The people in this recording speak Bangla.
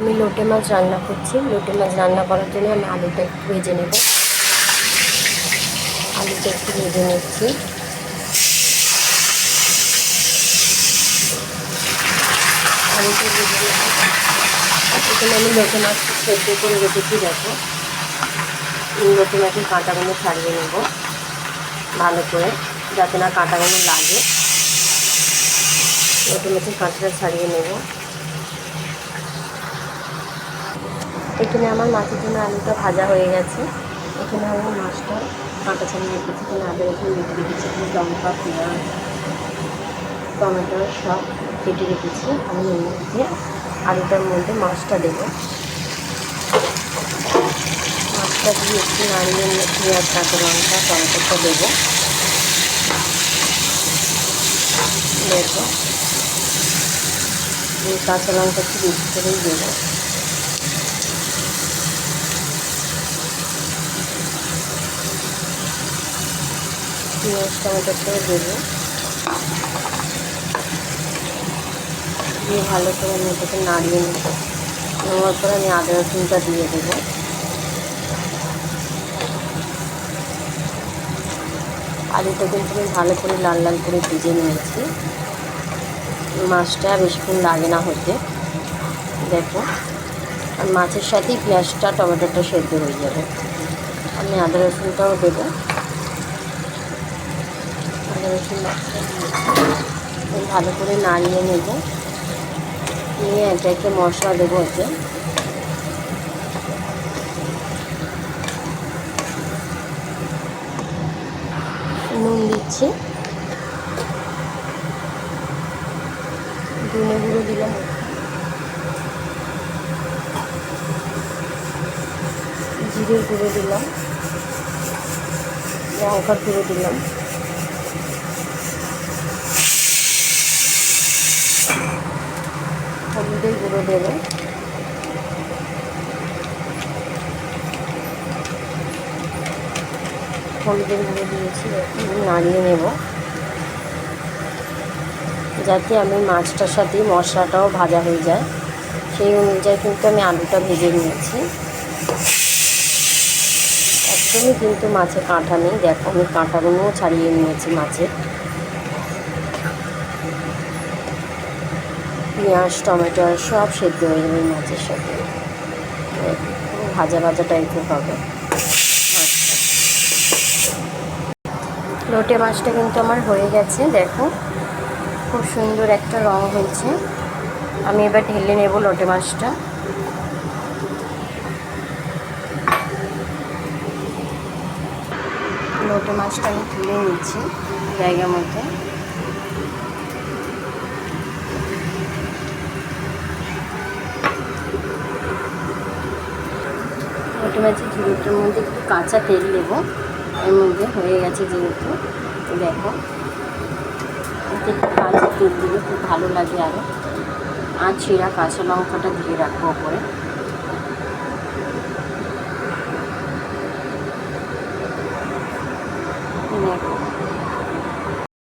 আমি লোটে মাছ রান্না করছি। লোটে মাছ রান্না করার জন্য আমি আলুটা একটু ভেজে নেব। আলুটা একটু ভেজে নিচ্ছি। আলুটা ভেজে নেব। এখানে আমি লোটে মাছ সেদ্ধ করে রেখেছি। দেখো, লোটে মাছের কাঁটাগুলো ছাড়িয়ে নেব ভালো করে, যাতে না কাঁটাগুলো লাগে। লোটে মাছের কাঁটাটা ছাড়িয়ে নেব। এখানে আমার মাছের জন্য আলুটা ভাজা হয়ে গেছে। এখানে আমি মাছটা কাঁটা ছাড়িয়ে রেখেছি। এখানে আদা রসুন বেটে রেখেছি, লঙ্কা, পেঁয়াজ, টমেটো সব কেটে রেখেছি। আমি এর মধ্যে আলুটার মধ্যে মাছটা দেবো। মাছটা দিয়ে একটু নাড়িয়ে নিয়ে পেঁয়াজ, কাঁচা লঙ্কা, টমেটোটা দেবো। দেখো, এই কাঁচা লঙ্কা একটু বেশি করেই দেবো। পেঁয়াজ, টমেটোটাও দেবো। দিয়ে ভালো করে আমি এটাকে নাড়িয়ে নেবো। নেওয়ার পরে আমি আদা রসুনটা দিয়ে দেবো। আলুটা কিন্তু আমি ভালো করে লাল লাল করে ভেজে নিয়েছি। মাছটা বেশিক্ষণ লাগে না হতে। দেখো, আর মাছের সাথেই পেঁয়াজটা, টমেটোটা সেদ্ধ হয়ে যাবে। আমি আদা রসুনটাও দেবো। আদা রসুন ভালো করে নাড়িয়ে নেব। নিয়ে এটাকে মশলা দেবো। এতে নুন দিচ্ছি, ধনে গুঁড়ো দিলাম, জিরের গুঁড়ো দিলাম, লঙ্কার গুঁড়ো দিলাম, হলুদের গুঁড়ো দেবো। হলুদের গুঁড়ো দিয়েছি। নাড়িয়ে নেব, যাতে আমি মাছটার সাথে মশলাটাও ভাজা হয়ে যায়। সেই অনুযায়ী কিন্তু আমি আলুটা ভেজে নিয়েছি। একদমই কিন্তু মাছে কাঁটা নেই। দেখো, আমি কাঁটাগুলোও ছাড়িয়ে নিয়েছি মাছের। পেঁয়াজ, টমেটো সব সেদ্ধ হয়ে যাবে মাছের সাথে। পুরো ভাজা ভাজা টাইপের হবে মাছটা। লোটে মাছটা কিন্তু আমার হয়ে গেছে। দেখো, খুব সুন্দর একটা রং হয়েছে। আমি এবার ঢেলে নেব লোটে মাছটা। লোটে মাছটা আমি তুলে নিচ্ছি জায়গা মতো। লোটে মাছের ঝুড়িটার মধ্যে একটু কাঁচা তেল দেবো। এর মধ্যে হয়ে গেছে যেহেতু। দেখো, এতে একটু কাঁচা তেল দিলে খুব ভালো লাগে আরও। আর ছিঁড়া কাঁচা লঙ্কাটা দিয়ে রাখবো ওপরে। দেখো,